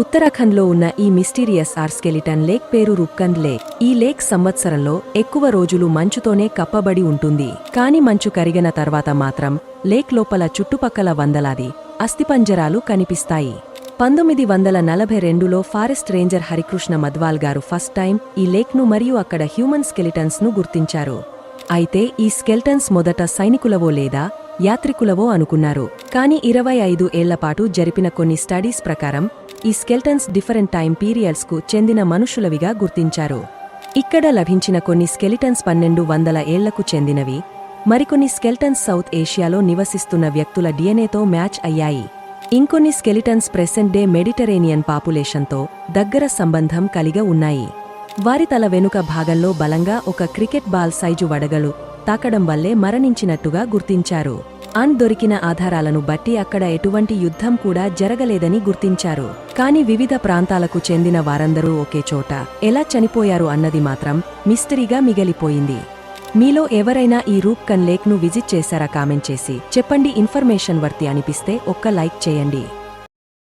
ఉత్తరాఖండ్లో ఉన్న ఈ మిస్టీరియస్ స్కెలిటన్ లేక్ పేరు రూప్కండ్ లేక్. ఈ లేక్ సంవత్సరంలో ఎక్కువ రోజులు మంచుతోనే కప్పబడి ఉంటుంది. కాని మంచు కరిగిన తర్వాత మాత్రం లేక్ లోపల చుట్టుపక్కల వందలాది అస్థిపంజరాలు కనిపిస్తాయి. 1942లో ఫారెస్ట్ రేంజర్ హరికృష్ణ మద్వాల్ గారు ఫస్ట్ టైం ఈ లేక్ను మరియు అక్కడ హ్యూమన్ స్కెలిటన్స్ను గుర్తించారు. అయితే ఈ స్కెల్టన్స్ మొదట సైనికులవో లేదా యాత్రికులవో అనుకున్నారు. కాని 25 ఏళ్లపాటు జరిపిన కొన్ని స్టడీస్ ప్రకారం ఈ స్కెల్టన్స్ డిఫరెంట్ టైం పీరియడ్స్కు చెందిన మనుషులవిగా గుర్తించారు. ఇక్కడ లభించిన కొన్ని స్కెలిటన్స్ 1200 ఏళ్లకు చెందినవి. మరికొన్ని స్కెల్టన్స్ సౌత్ ఏషియాలో నివసిస్తున్న వ్యక్తుల డిఎన్ఏతో మ్యాచ్ అయ్యాయి. ఇంకొన్ని స్కెలిటన్స్ ప్రెసెంట్ డే మెడిటరేనియన్ పాపులేషన్తో దగ్గర సంబంధం కలిగి ఉన్నాయి. వారి తల వెనుక భాగంలో బలంగా ఒక క్రికెట్ బాల్ సైజు వడగలు తాకడం వల్లే మరణించినట్టుగా గుర్తించారు. దొరికిన ఆధారాలను బట్టి అక్కడ ఎటువంటి యుద్ధం కూడా జరగలేదని గుర్తించారు. కాని వివిధ ప్రాంతాలకు చెందిన వారందరూ ఒకే చోట ఎలా చనిపోయారు అన్నది మాత్రం మిస్టరీగా మిగిలిపోయింది. మీలో ఎవరైనా ఈ రూప్కండ్ లేక్ను విజిట్ చేశారా? కామెంట్ చేసి చెప్పండి. ఇన్ఫర్మేషన్ వర్తి అనిపిస్తే ఒక్క లైక్ చేయండి.